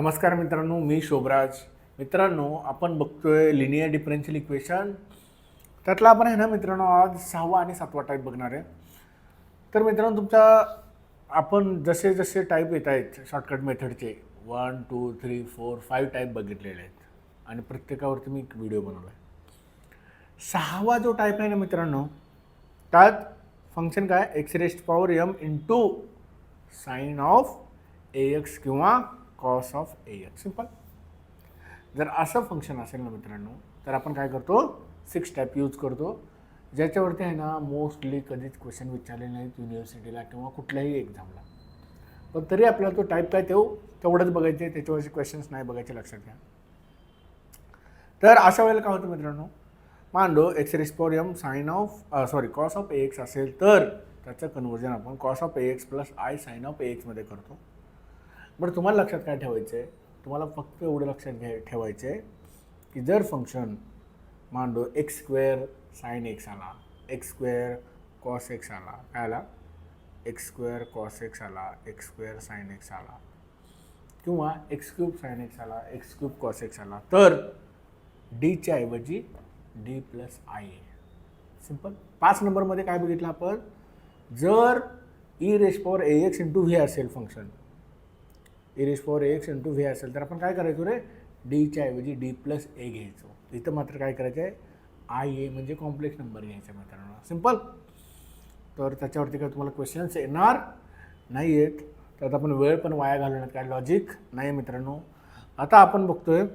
नमस्कार मित्रांनो, मी शोभराज. मित्रांनो, आपण बघतोय लिनियर डिफरन्शियल इक्वेशन. त्यातला आपण आहे ना मित्रांनो, आज 6वा आणि 7वा टाईप बघणार आहे. तर मित्रांनो, आपण जसे जसे टाईप येत आहेत शॉर्टकट मेथडचे 1, 2, 3, 4, 5 टाईप बघितलेले आहेत आणि प्रत्येकावरती मी एक व्हिडिओ बनवला आहे. 6वा जो टाईप आहे ना मित्रांनो, त्यात फंक्शन काय, x raise power m into sine of a x किंवा cos of a x. Simple. जर असं फंक्शन असेल ना मित्रांनो, तर आपण काय करतो, 6 टाईप यूज करतो, ज्याच्यावरती आहे ना मोस्टली कधीच क्वेश्चन विचारले नाहीत युनिव्हर्सिटीला किंवा कुठल्याही एक्झामला. पण तरी आपल्याला तो टाईप काय तेवढंच बघायचे, त्याच्यावरचे क्वेश्चन्स नाही बघायचे, लक्षात घ्या. तर अशा वेळेला काय होतं मित्रांनो, मान लो x raise power m cos of a x असेल तर त्याचं कन्वर्जन आपण cos of a x plus i sine of a एक्समध्ये करतो. बरं, तुम्हाला लक्षात काय ठेवायचं आहे, तुम्हाला फक्त एवढं लक्षात ठेवायचं आहे की जर फंक्शन मान लो एक्स स्क्वेअर साइन एक्स आला, एक्स स्क्वेअर कॉस एक्स आला, काय आला, एक्स स्क्वेअर कॉस एक्स आला, एक्स स्क्वेअर साइन एक्स आला, किंवा एक्स क्यूब साइन एक्स आला, एक्स क्यूब कॉस एक्स आला, तर डीच्या ऐवजी D plus I A. Simple. 5 नंबरमध्ये काय बघितलं आपण, जर ई रेस पॉवर ए एक्स इंटू व्ही असेल फंक्शन, ई रेस पॉवर ए एक्स इंटू व्ही असेल तर आपण काय करायचो रे, डीच्या ऐवजी डी प्लस ए घ्यायचो. इथं मात्र काय करायचं आहे, आय ए म्हणजे कॉम्प्लेक्स नंबर घ्यायचा मित्रांनो. सिंपल. तर त्याच्यावरती काय तुम्हाला क्वेश्चन्स येणार नाही आहेत, तर आपण वेळ पण वाया घालवण्यात काय लॉजिक नाही मित्रांनो. आता आपण बघतोय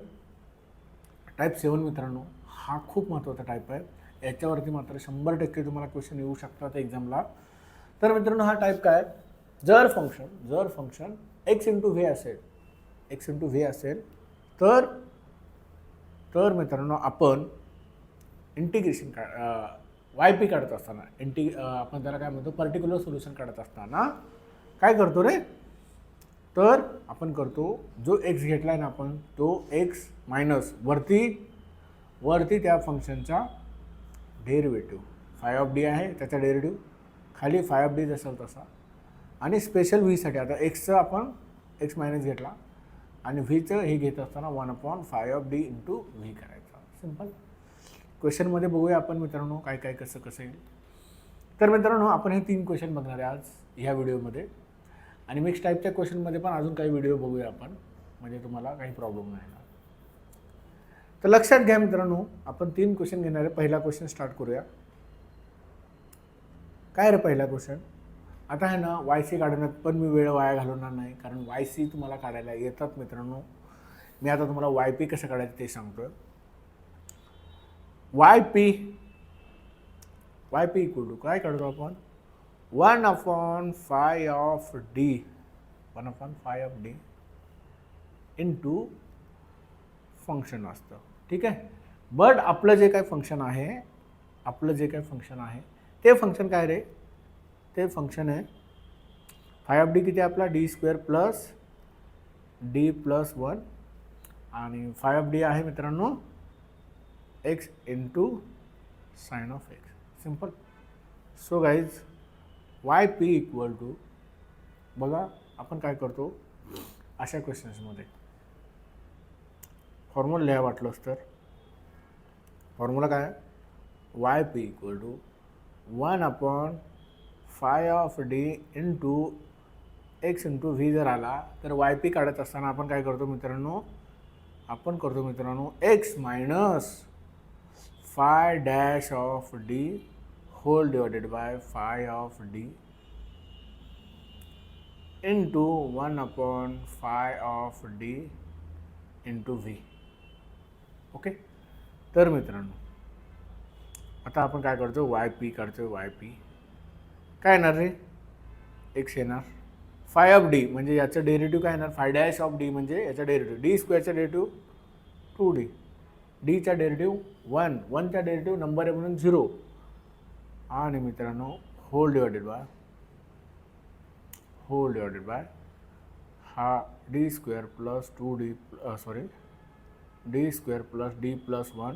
टाईप 7 मित्रांनो. हा खूप महत्त्वाचा टाईप आहे, याच्यावरती मात्र 100% तुम्हाला क्वेश्चन येऊ शकतात एक्झामला. तर मित्रांनो, हा टाईप काय, जर फंक्शन एक्स इंटू व्ही असेल तर मित्रांनो आपण इंटिग्रेशन वाय पी काढत असताना आपण त्याला काय म्हणतो, पर्टिक्युलर सोल्युशन काढत असताना काय करतो रे, तर आपण करतो जो एक्स घेतला आहे ना आपण, तो एक्स मायनस वरती त्या फंक्शनचा डेरिव्हेटिव्ह फाय ऑफ डी आहे, त्याचा डेरिव्हेटिव्ह खाली फाय ऑफ डी जसं तसा, आणि स्पेशल व्हीसाठी आता एक्सचं आपण एक्स मायनस घेतला आणि व्हीचं हे घेत असताना 1/5 ऑफ डी इंटू व्ही करायचा. सिंपल. क्वेश्चनमध्ये बघूया आपण मित्रांनो काय कसं येईल. तर मित्रांनो, आपण हे 3 क्वेश्चन बघणार आहे आज ह्या व्हिडिओमध्ये, आणि मिक्स टाईपच्या क्वेश्चनमध्ये पण अजून काही व्हिडिओ बघूया आपण, म्हणजे तुम्हाला काही प्रॉब्लेम नाही येणार. तर लक्षात घ्या मित्रांनो, आपण 3 क्वेश्चन घेणार आहे. पहिला क्वेश्चन स्टार्ट करूया. काय रे पहिला क्वेश्चन, आता आहे ना वाय सी काढण्यात पण मी वेळ वाया घालवणार नाही, कारण वाय सी तुम्हाला काढायला येतात मित्रांनो. मी आता तुम्हाला वाय पी कसं काढायचं ते सांगतोय. वाय पी इक्वल टू काय काढतो आपण, 1/5 ऑफ डी इंटू फंक्शन असतं. ठीक आहे. बट आपलं जे काय फंक्शन आहे ते फंक्शन काय रे, ते फंक्शन आहे फाय ऑफ डी किती आपला, D square plus D plus 1, आणि फाय ऑफ डी आहे मित्रांनो X into sine of x. Simple. So guys, Y P equal to, बघा आपण काय करतो अशा क्वेश्चन्समध्ये, फॉर्म्युला लिहा वाटलंच तर. फॉर्म्युला काय, Y P equal to 1/5 of D into x into V जर आला, तर वाय पी काढत असताना आपण काय करतो मित्रांनो, x minus phi dash of D whole divided by phi of D into 1/5 of D into V. Okay. तर मित्रांनो, आता आपण काय करतो, वाय पी काढतो. वाय पी काय येणार रे, एक्स येणार, फाय ऑफ डी म्हणजे याचं डेरिव्हेटिव्ह काय येणार, फाय डॅश ऑफ डी म्हणजे याचा डेरिव्हेटिव्ह, डी स्क्वेअरचा डेरिव्हेटिव्ह 2d, डीचा डेरिव्हेटिव्ह 1, 1चा डेरिव्हेटिव्ह नंबर आहे म्हणून 0, आणि मित्रांनो होल डिवायडेड बाय हा D square plus D square plus D plus 1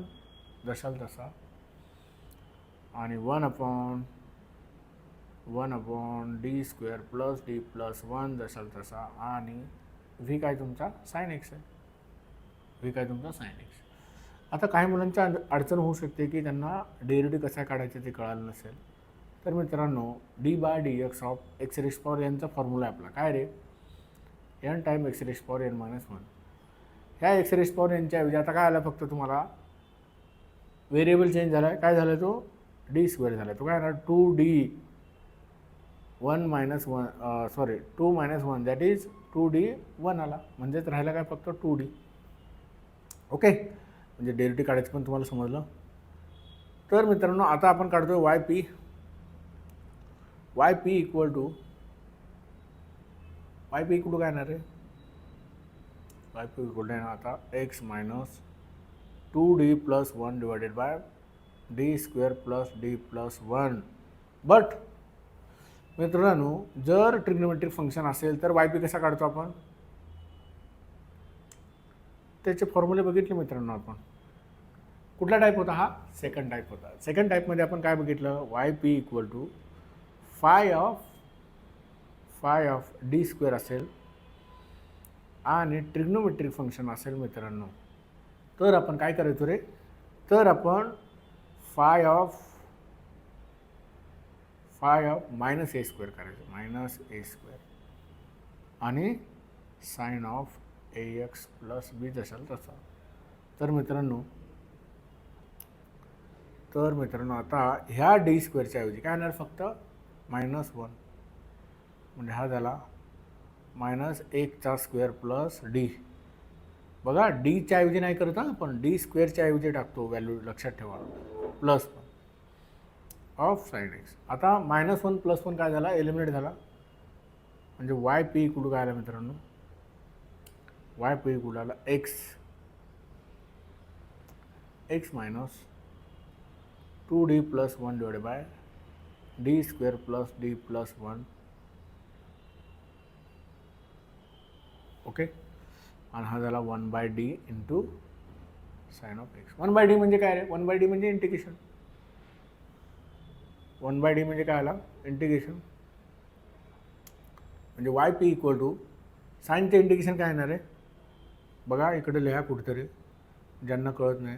जशाल तसा, आणि 1/1 D square plus D plus 1 जशाल तसा, आणि व्ही काय तुमचा साइन एक्स आहे, व्ही काय तुमचा साइन एक्स. आता काही मुलांच्या अडचण होऊ शकते की त्यांना डेरिव्हेटिव्ह कसा काढायचं ते कळालं नसेल. तर मित्रांनो d by d x of x raise power एनचा फॉर्म्युला आहे आपला काय रे, n time x raise power n minus one. ह्या एक्स रेस पॉवर एनच्या ऐवजी आता काय आलं, फक्त तुम्हाला व्हेरिएबल चेंज झाला आहे. काय झालं, तो डी स्क्वेअर झाला आहे. तो काय आला 2d 1 minus one, sorry 2 minus 1 that is 2d 1 आला. म्हणजेच राहिला काय फक्त 2d. ओके, म्हणजे डेरिव्हेटिव्ह काढायचं पण तुम्हाला समजलं. तर मित्रांनो आता आपण काढतो y p. Y P equal to काय येणार आहे, वाय पी इक्वल टू आता x minus 2d plus 1 divided by D square plus D plus 1. But मित्रांनो जर ट्रिग्नोमेट्रिक फंक्शन असेल तर वाय पी कसा काढतो आपण, त्याचे फॉर्म्युले बघितले मित्रांनो आपण. कुठला टाईप होता हा, सेकंड टाईप होता. सेकंड टाईपमध्ये आपण काय बघितलं, y P equal to phi of D square असेल आणि ट्रिग्नोमेट्रिक फंक्शन असेल मित्रांनो, तर आपण काय करायचो रे, तर आपण phi of minus a square करायचं, मायनस ए स्क्वेअर, आणि sine of a x plus b जसाल तसा. तर मित्रांनो आता ह्या डी स्क्वेअरच्या ऐवजी काय येणार, फक्त मायनस 1. म्हणजे हा झाला मायनस 1चा स्क्वेअर प्लस डी. बघा डीच्या ऐवजी नाही करत हां आपण, डी स्क्वेअरच्या ऐवजी टाकतो व्हॅल्यू, लक्षात ठेवा, प्लस ऑफ साइन एक्स. आता मायनस 1 प्लस 1 काय झाला, एलिमिनेट झाला. म्हणजे वाय पी इक्वल काय आला मित्रांनो, वाय पी इक्वल आला x minus 2d plus 1 divided by D square plus D plus 1. Okay, आणि हा झाला 1 by d into sine of x. 1 by d म्हणजे काय रे, 1 बाय डी म्हणजे इंटिग्रेशन. 1 बाय डी म्हणजे काय आला, इंटिग्रेशन. म्हणजे वाय पी इक्वल टू साईनचं इंटिग्रेशन काय येणार आहे, बघा इकडे लिहा कुठेतरी, ज्यांना कळत नाही.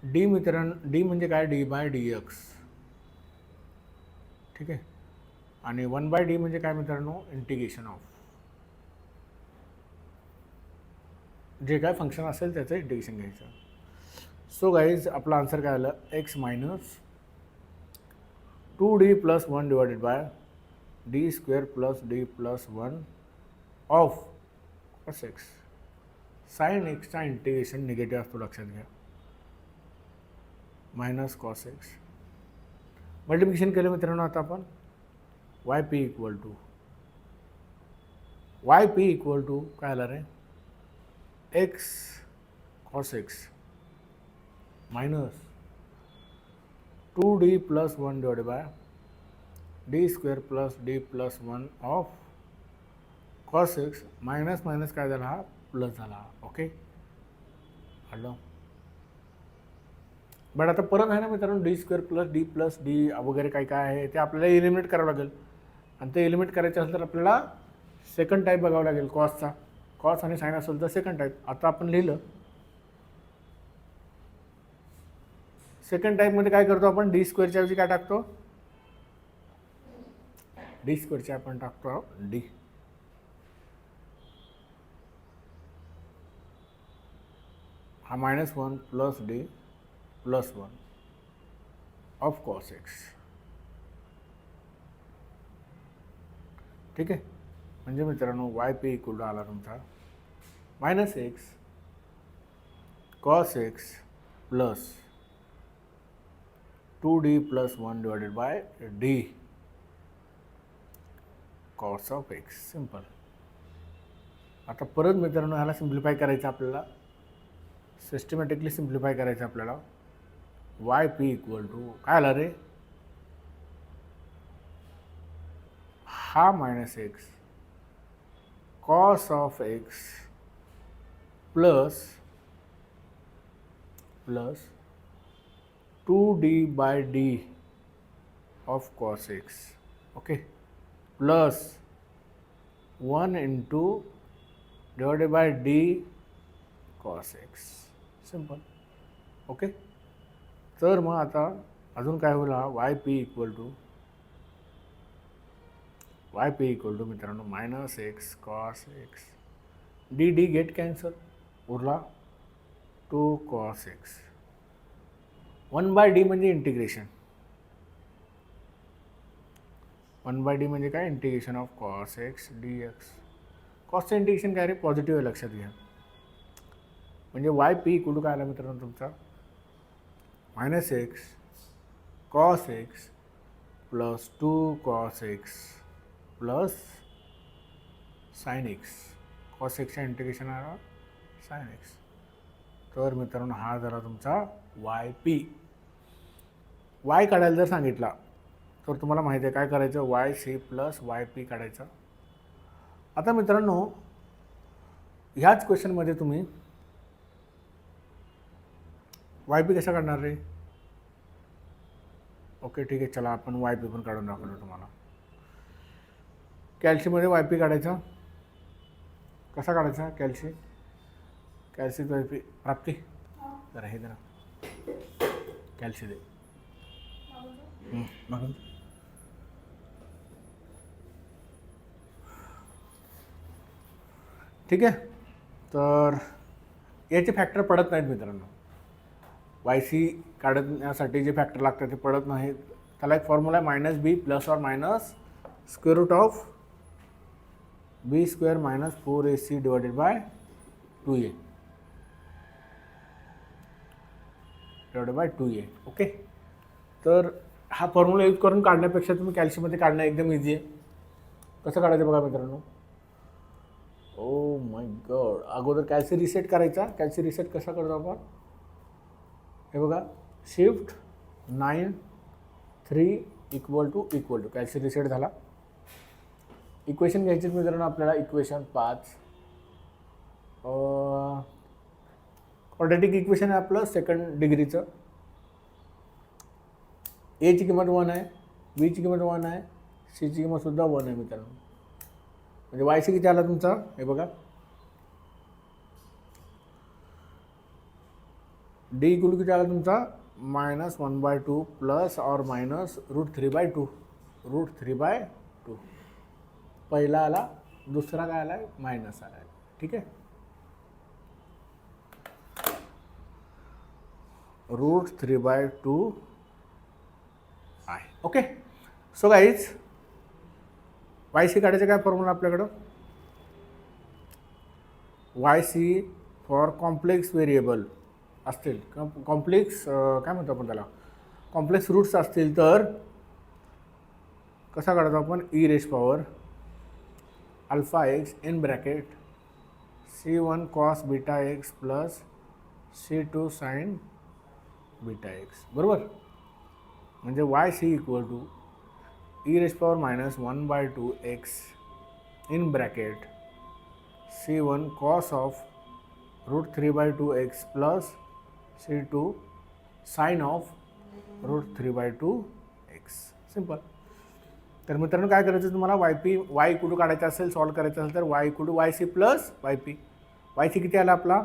डी मित्रांनो, डी म्हणजे काय, डी बाय डी एक्स. ठीक आहे, आणि 1 बाय डी म्हणजे काय मित्रांनो, इंटिग्रेशन ऑफ जे काय फंक्शन असेल त्याचं इंटिग्रेशन घ्यायचं. सो गाईज आपला आन्सर काय आलं, x minus 2d plus 1 divided by D square plus D plus 1 of cos x. Sine एक्सचा इंटिग्रेशन निगेटिव्ह असतो, लक्षात घ्या, मायनस कॉस एक्स. मल्टिप्लिकेशन केलं मित्रांनो आता आपण वाय पी इक्वल टू काय आला रे, x cos x minus 2d plus 1 divided by D square plus D plus 1 of cos x. Minus minus काय झाला, हा प्लस झाला. Okay, hello. बट आता परत आहे ना मित्रांनो, डी स्क्वेअर प्लस डी वगैरे काय काय आहे ते आपल्याला एलिमिनेट करावं लागेल. आणि ते एलिमिनेट करायचं असेल तर आपल्याला सेकंड टाईप बघावं लागेल कॉसचा. कॉस आणि साइन असेल तर सेकंड टाईप. आता आपण लिहिलं सेकंड टाईपमध्ये काय करतो आपण, डी स्क्वेअरच्या ऐवजी काय टाकतो, डी स्क्वेअरच्या आपण टाकतो डी. हा minus 1 plus D plus 1 of cos x. ठीक आहे, म्हणजे मित्रांनो वाय पी इक्वल आला तुमचा minus x cos x plus 2d plus 1 divided by D cos of x. Simple. आता परत मित्रांनो ह्याला सिम्प्लिफाय करायचं आपल्याला, सिस्टमॅटिकली सिम्प्लिफाय करायचं आपल्याला. वाय पी इक्वल टू काय आला रे, हा minus x cos of x plus 2d by D of cos x. Okay, plus 1 into divided by D cos x. Simple. Okay. तर मग आता अजून काय होईल, हा वाय पी इक्वल टू मित्रांनो minus x cos x. D D get cancel, उरला 2 cos x. 1/d म्हणजे इंटिग्रेशन. 1/d म्हणजे काय, integration of cos x d x. कॉसचं इंटिग्रेशन काय रे, पॉझिटिव्ह आहे लक्षात घ्या. म्हणजे वाय पी इक्वल टू काय आला मित्रांनो तुमचा, minus x cos x plus 2 cos x plus sine x. Cos एक्सच्या इंटिग्रेशन आला साइन एक्स. तर मित्रांनो हा झाला तुमचा वाय पी. वाय काढायला जर सांगितला तर तुम्हाला माहिती आहे काय करायचं, y c plus y p काढायचं. आता मित्रांनो ह्याच क्वेश्चनमध्ये तुम्ही वाय पी कसा काढणार रे. ओके ठीक आहे, चला आपण वाय पी पण काढून दाखवतो तुम्हाला. कॅल्सीमध्ये वाय पी काढायचा. कसा काढायचा कॅल्सी वाय पी. प्राप्ती जरा हे जरा कॅल्सी दे. मागून ठीक आहे. तर याचे फॅक्टर पडत नाहीत मित्रांनो. वाय सी काढण्यासाठी जे फॅक्टर लागतात ते पडत नाहीत. त्याला एक फॉर्म्युला आहे minus b plus or minus square root of b square minus 4ac divided by 2a. Okay. तर हा फॉर्म्युला यूज करून काढण्यापेक्षा तुम्ही कॅल्सीमध्ये काढणं एकदम इझी आहे. कसं काढायचं बघा मित्रांनो. ओ माय गॉड, अगोदर कॅल्सी रिसेट करायचा. कॅल्सी रिसेट कसा करतो आपण, हे बघा, शिफ्ट 9 3 इक्वल टू कॅल्सी रिसेट झाला. इक्वेशन घ्यायची मित्रांनो आपल्याला, इक्वेशन 5 क्वाड्रॅटिक इक्वेशन आहे आपलं सेकंड डिग्रीचं. एची किंमत 1 आहे, बीची किंमत 1 आहे, सीची किंमतसुद्धा 1 आहे मित्रांनो. म्हणजे वाय सी किती आला तुमचा, हे बघा, डी इक्वल किती आला तुमचा मायनस 1/2 प्लस और मायनस √3/2. पहिला आला, दुसरा काय आला आहे, मायनस आला आहे. ठीक आहे, √3/2 आहे. Okay. So guys y c काढायचं काय फॉर्म्युला आपल्याकडं, y c for complex variable असतील, कॉम्प्लेक्स काय म्हणतो आपण त्याला, कॉम्प्लेक्स रूट्स असतील तर कसा काढतो आपण, e raise power alpha x in bracket C1 cos beta x plus C2 sine beta x. बरोबर. म्हणजे y c equal to e raise power minus 1/2 x in bracket C1 cos of √3/2 x plus C2 sine of √3/2 x. Simple. तर मित्रांनो काय करायचं तुम्हाला, Y equal to काढायचं असेल, solve करायचं असेल तर y equal to y c plus y p. Y c किती आला आपला,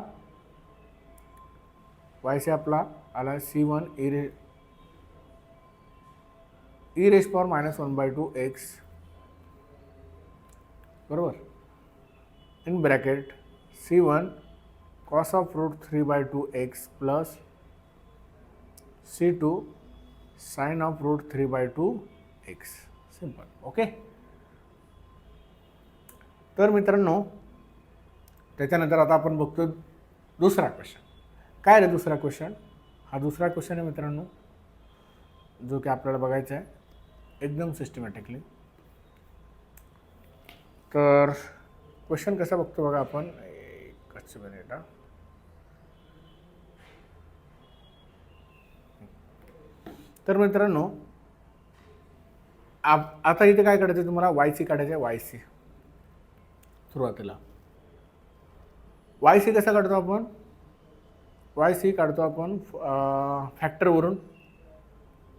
वाय सी आपला आला C1 e raise power minus 1/2 x. बरोबर. In bracket C1 cos of √3/2 x plus C2 sine of √3/2 x. Simple. Okay. तर मित्रांनो त्याच्यानंतर आता आपण बघतो दुसरा क्वेश्चन. काय रे दुसरा क्वेश्चन, हा दुसरा क्वेश्चन आहे मित्रांनो जो की आपल्याला बघायचा आहे एकदम सिस्टमॅटिकली. तर क्वेश्चन कसा बघतो बघा आपण, एकच मिनिट. तर मित्रांनो आता इथे काय काढायचं तुम्हाला, वाय सी काढायचं आहे. वाय सी सुरुवातीला वाय सी कसा काढतो आपण, वाय सी काढतो आपण फॅक्टरवरून.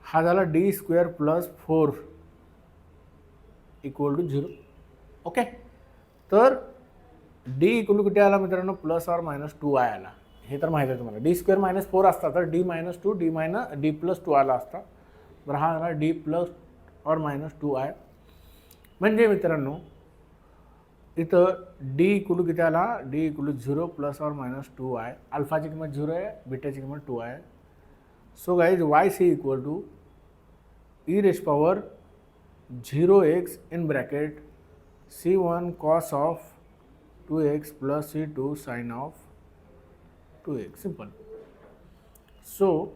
हा झाला D square plus 4 equal to 0. Okay. तर डी इक्वल टू किती आला मित्रांनो, प्लस ऑर मायनस 2i आला. हे तर माहिती आहे तुम्हाला. डी स्क्वेअर मायनस 4 असता तर डी मायनस 2 डी प्लस 2 आला असता. बरं हा आला D plus or minus 2i. म्हणजे मित्रांनो इथं डी इक्वल टू किती आला, D equal to 0 plus or minus 2i. अल्फाची किंमत 0 आहे, बीटाची किंमत 2 आहे. So guys y c equal to e raise power 0x in bracket C1 cos of 2x plus C2 sin of 2x. Simple. So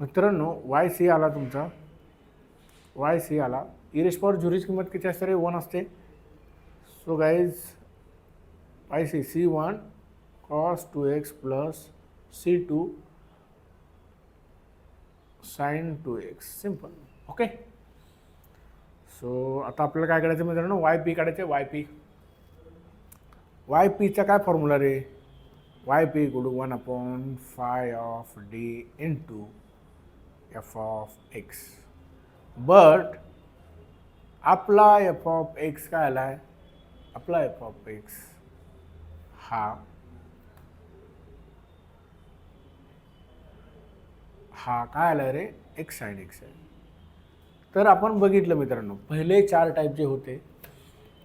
मित्रांनो y c आला तुमचा, y c आला. ई रेज पॉवर 0ची किंमत किती असते रे, 1 असते. So guys y c C1 cos 2x plus C2 sin 2x. Simple. Okay. So आता आपल्याला काय करायचं मित्रांनो, वाय पी काढायचं. वाय पीचा काय फॉर्म्युला रे, y P equal to 1/phi of D into f of x. But आपला एफ ऑफ एक्स काय आला आहे, आपला एफ ऑफ एक्स हा काय आला रे, एक्स साइन एक्स आहे. तर आपण बघितलं मित्रांनो पहिले 4 टाईप जे होते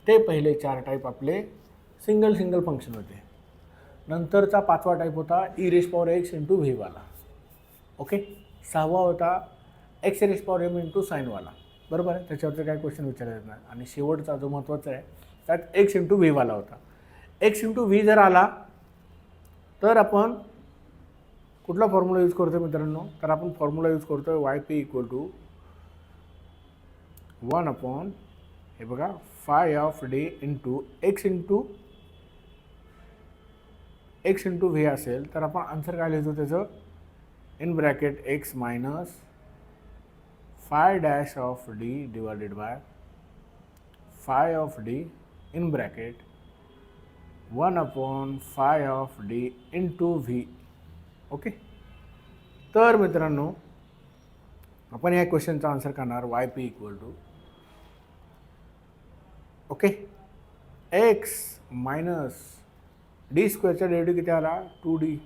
ते पहिले 4 टाईप आपले सिंगल फंक्शन होते. नंतरचा 5वा टाईप होता e raise power x into व्हीवाला. ओके. 6वा होता x raise power m into साईनवाला. बरोबर आहे, त्याच्यावरचं काय क्वेश्चन विचारायचं नाही. आणि शेवटचा जो महत्त्वाचा आहे त्यात एक्स इंटू व्हीवाला होता. एक्स इंटू व्ही जर आला तर आपण कुठला फॉर्म्युला यूज करतो मित्रांनो, तर आपण फॉर्म्युला यूज करतो वाय पी इक्वल टू 1 हे बघा phi of D into x into v असेल तर आपण आन्सर काय लिहितो त्याचं, in bracket x minus phi dash of d divided by phi of d in bracket 1/phi of D into V. Okay. तर मित्रांनो आपण या क्वेश्चनचा आन्सर करणार y P equal to okay x minus d स्क्वेअरचा डेरिव्हेटिव्ह किती आला, 2d.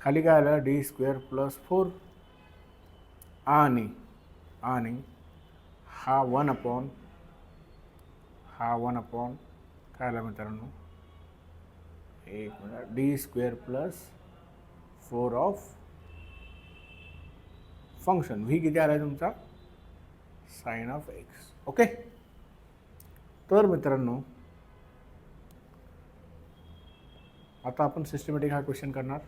खाली काय आलं, डी स्क्वेअर प्लस 4 आणि हा 1/, काय आला मित्रांनो, एक minute, D square plus 4 of function V किती आला आहे तुमचा, साइन ऑफ एक्स. ओके. तर मित्रांनो आता आपण सिस्टमॅटिक हा क्वेश्चन करणार.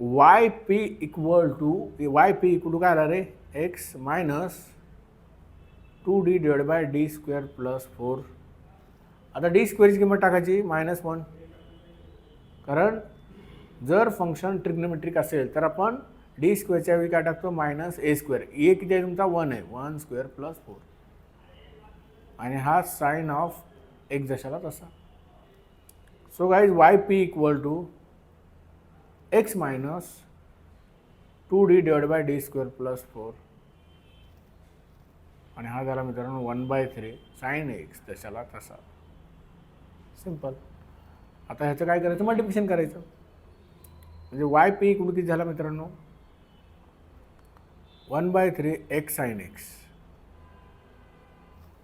वाय पी इक्वल टू काय आला रे, x minus 2d divide by D square plus 4. आता डी स्क्वेअरची किंमत टाकायची -1, कारण जर फंक्शन ट्रिग्नोमेट्रिक असेल तर आपण डी स्क्वेअरच्या वेळी काय टाकतो, -a². ए किती आहे तुमचा, 1 आहे, 1 स्क्वेअर प्लस 4. आणि हा साइन ऑफ एक्स जशाला तसा. So guys Y P equal to x minus 2d divide by D square plus 4. आणि हा झाला मित्रांनो 1/3 साइन एक्स जशाला तसा. सिंपल. आता ह्याचं काय करायचं, मल्टिप्लिकेशन करायचं. म्हणजे वाय पी इक्वल किती झाला मित्रांनो, 1/3 एक्स साइन एक्स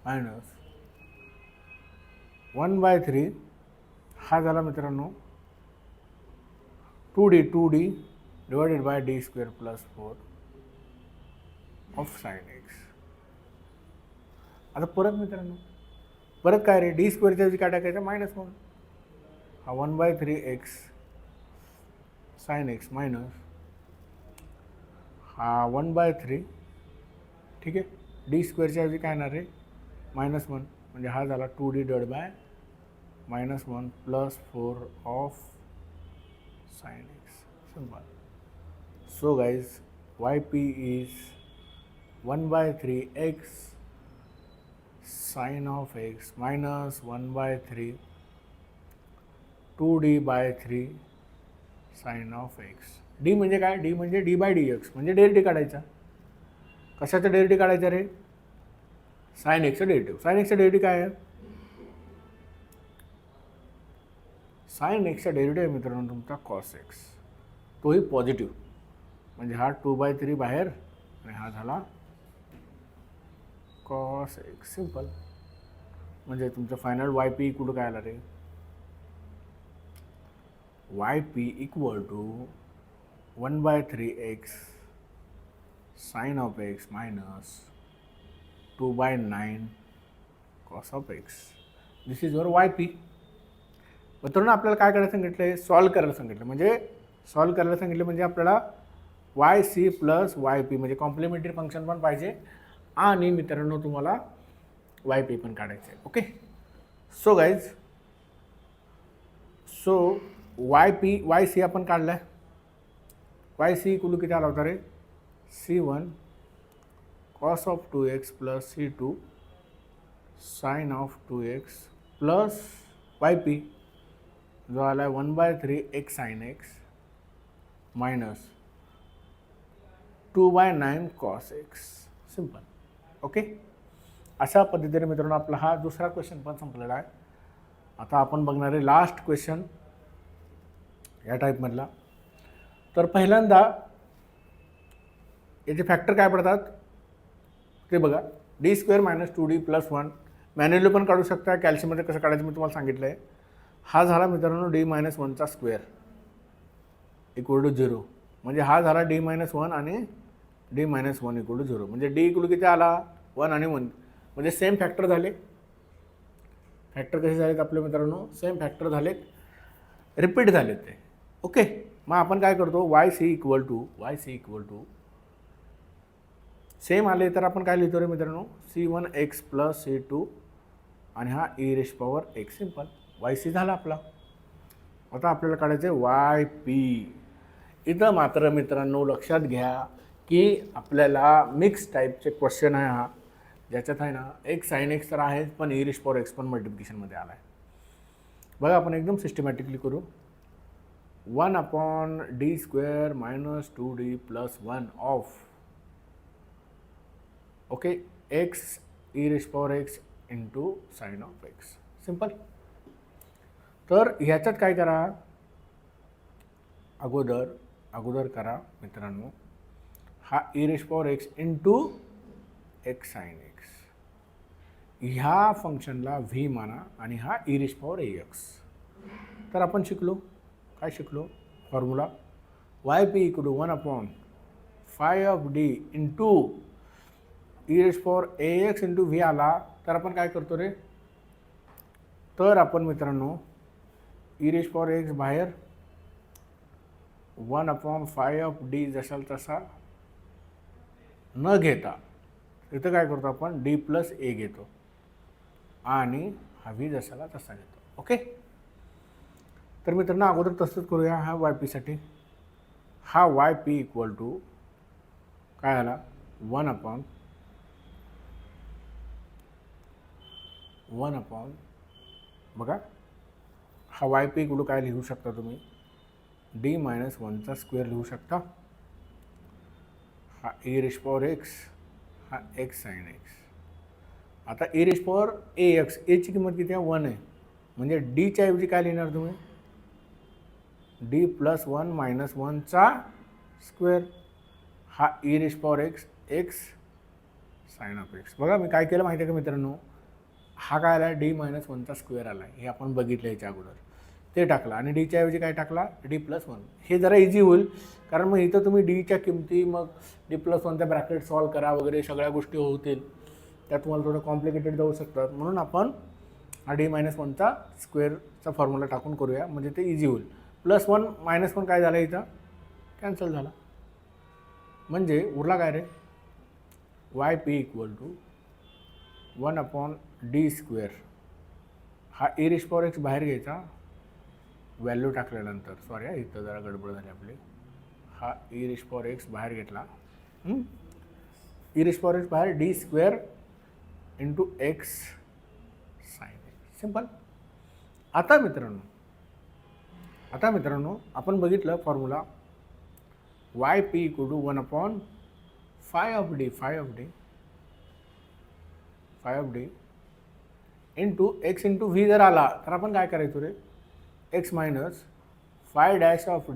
मायनस 1/3 हा झाला मित्रांनो 2d divided by D square plus 4 of sine x. आता परत मित्रांनो परत काय रे, डी स्क्वेअरच्या ऐवजी काय टाकायचं, -1. हा 1/3 एक्स साइन एक्स मायनस हा 1/3, ठीक आहे, डी स्क्वेअरच्या ऐवजी काय येणार रे, -1. म्हणजे हा झाला 2d divide by -1 plus 4 of sine x. Simple. So guys y p is 1/3 x sine of x minus 1/3 2d/3 sine of x. D म्हणजे काय, डी म्हणजे d/dx म्हणजे डेरिव्हेटिव्ह काढायचा. कशाचा डेरिव्हेटिव्ह काढायचा रे, साइन एक्सचं डेरिव्हेटिव्ह. साइन एक्सचं डेरिव्हेटिव्ह काय आहे? Sign एक्सचा डेरिव्हेटिव्ह मित्रांनो तुमचा कॉस एक्स, तोही पॉझिटिव्ह, म्हणजे हा 2/3 बाहेर आणि हा झाला कॉस एक्स. सिम्पल. म्हणजे तुमचं final y P equal to काय आला रे? Y P equal to 1/3x sine of x minus 2/9 cos of x. This is your y p. मित्रांनो आपल्याला काय करायला सांगितलं आहे? सॉल्व करायला सांगितलं. म्हणजे सॉल्व करायला सांगितलं म्हणजे आपल्याला y c plus y p म्हणजे कॉम्प्लिमेंटरी फंक्शन पण पाहिजे आणि मित्रांनो तुम्हाला वाय पी पण काढायचं आहे. Okay. So guys, so y c आपण काढला आहे. वाय सी इक्वल किती आला होता रे? C1 cos of 2x plus C2 sine of 2x plus y p जो आला आहे 1/3 x sine x minus 2/9 cos x. Simple. Okay. अशा पद्धतीने मित्रांनो आपला हा दुसरा क्वेश्चन पण संपलेला आहे. आता आपण बघणार आहे लास्ट क्वेश्चन या टाईपमधला. तर पहिल्यांदा याचे फॅक्टर काय पडतात ते बघा. d² - 2d + 1 मॅन्युअली पण काढू शकता. कॅल्शियममध्ये कसं काढायचं मी तुम्हाला सांगितलं आहे. हा झाला मित्रांनो d - 1चा स्क्वेअर इक्वल टू 0. म्हणजे हा झाला d - 1 आणि d - 1 इक्वल टू 0. म्हणजे d इक्वल किती आला? 1 आणि 1. म्हणजे सेम फॅक्टर झाले. फॅक्टर कसे झालेत आपले मित्रांनो? सेम फॅक्टर झालेत, रिपीट झालेत ते. ओके. मग आपण काय करतो? Y c equal to same आले तर आपण काय लिहितो रे मित्रांनो? C1x प्लस C2 आणि हा e⁻x. सिम्पल. वाय सी झाला आपला. आता आपल्याला काढायचं आहे वाय पी. इथं मात्र मित्रांनो लक्षात घ्या की आपल्याला मिक्स टाईपचे क्वेश्चन आहे हा, ज्याच्यात आहे ना x साइन एक्स तर आहेच पण e⁻x पण मल्टिप्लिकेशनमध्ये आला आहे. बघा आपण एकदम सिस्टमॅटिकली करू. 1/d² - 2d + 1 of okay x e⁻x into sine of x. Simple. तर ह्याच्यात काय करा? अगोदर करा मित्रांनो हा e⁻x into x sine x. ह्या फंक्शनला v माना आणि हा e⁻ax. तर आपण शिकलो काय शिकलो? Formula y P equal to 1/5d into e⁻ax into V आला. तर आपण काय करतो रे? तर आपण मित्रांनो e⁻x बाहेर 1/5d जशाल तसा न घेता इथं काय करतो आपण? d + a घेतो आणि हा v जशाला तसा घेतो. ओके. तर मित्रांनो अगोदर तसंच करूया. हा वाय पीसाठी हा वाय पी इक्वल टू काय आला? 1/1 बघा हा वाय पी इक्वल टू काय लिहू शकता तुम्ही? d - 1चा स्क्वेअर लिहू शकता. हा e⁻x हा x साइन एक्स. आता e⁻ax ची किंमत किती आहे? 1 आहे. म्हणजे डीच्या ऐवजी काय लिहिणार तुम्ही? d + 1 - 1चा स्क्वेअर. हा e⁻x x sine of x. बघा मी काय केलं माहिती आहे का मित्रांनो? हा काय आला? d - 1चा स्क्वेअर आला. हे आपण बघितलं याच्या अगोदर. ते टाकलं आणि डीच्या ऐवजी काय टाकला? d + 1. हे जरा इझी होईल कारण मग इथं तुम्ही डीच्या किमती मग d + 1चा ब्रॅकेट सॉल्व करा वगैरे सगळ्या गोष्टी होतील. त्यात तुम्हाला थोडं कॉम्प्लिकेटेड जाऊ शकतात. म्हणून आपण हा d - 1चा स्क्वेअरचा फॉर्म्युला टाकून करूया म्हणजे ते इझी होईल. +1 - 1 काय झालं? इथं कॅन्सल झाला. म्हणजे उरला काय रे? Y P equal to 1/d². हा e⁻x बाहेर घ्यायचा व्हॅल्यू टाकल्यानंतर. सॉरी इथं जरा गडबड झाली आपली. हा e⁻x बाहेर घेतला. e⁻x बाहेर d² into x sine x. Simple. आता मित्रांनो आपण बघितलं formula y P equal to 1/5 of d phi of D into x into V जर आला तर आपण काय करायचो रे, x minus phi dash of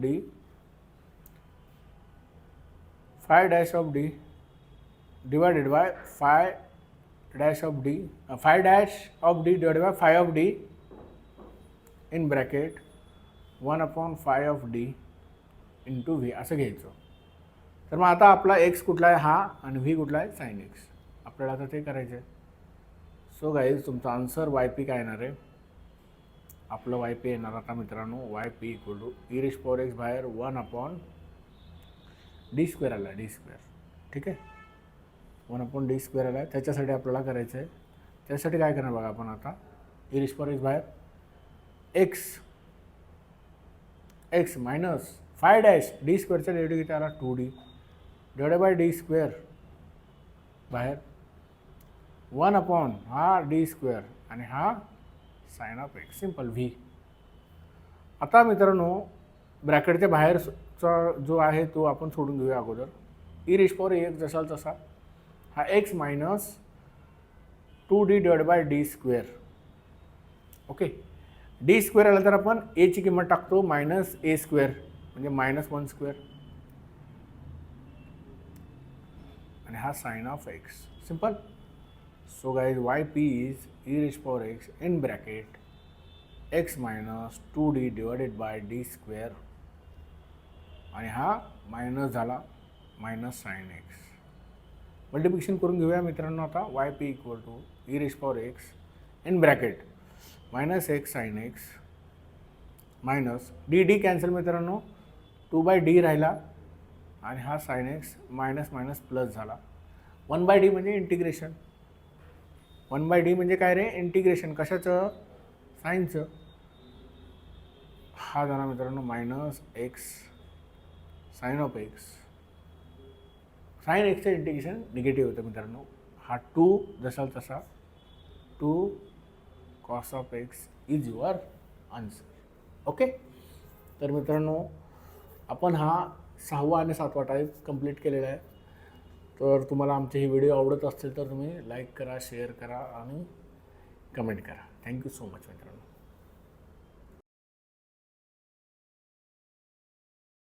d divided by phi dash of d divided by phi of d in bracket 1/5 of D into v असं घ्यायचं. तर मग आता आपला एक्स कुठला आहे हा आणि व्ही कुठला आहे साइन एक्स, आपल्याला आता ते करायचं आहे. सो गाईज तुमचा आन्सर वाय पी काय येणार आहे, आपलं वाय पी येणार आता मित्रांनो y P equal to e⁴x बाहेर 1/d² आला d². ठीक आहे, 1/d² आला. त्याच्यासाठी आपल्याला करायचं आहे, त्यासाठी काय करणार बघा आपण आता, e⁴x बाहेर x minus phi dash d² derivative किती आला 2d डिवायडेड बाय d² बाहेर 1 हा d² आणि हा sine of x simple V. आता मित्रांनो ब्रॅकेटच्या बाहेरचा जो आहे तो आपण सोडून घेऊया अगोदर. e⁴x जसा तसा हा x minus 2d divided by d². Okay, d² आला तर आपण ची किंमत टाकतो -a² म्हणजे -1² आणि हा sine of x simple. So guys y p is e⁴x in bracket x minus 2d divided by d² आणि हा मायनस झाला मायनस साइन एक्स. मल्टिप्लिकेशन करून घेऊया मित्रांनो आता. Y P equal to e⁴x in bracket -x sine x minus D cancel मित्रांनो 2/d राहिला आणि हा sine x minus minus plus झाला. 1/d म्हणजे इंटिग्रेशन. 1/d म्हणजे काय रे, इंटिग्रेशन कशाचं, साईनचं. हा झाला मित्रांनो -x sine of x. Sine एक्सचं इंटिग्रेशन निगेटिव्ह होतं मित्रांनो. हा 2 जसा तसा 2 cos of x is your answer. Okay, तर मित्रांनो आपण हा 6वा आणि 7वा टाईप कंप्लीट केलेला आहे. तर तुम्हाला आमचे हे व्हिडिओ आवडत असतील तर तुम्ही लाईक करा, शेअर करा आणि कमेंट करा. थँक्यू सो मच मित्रांनो.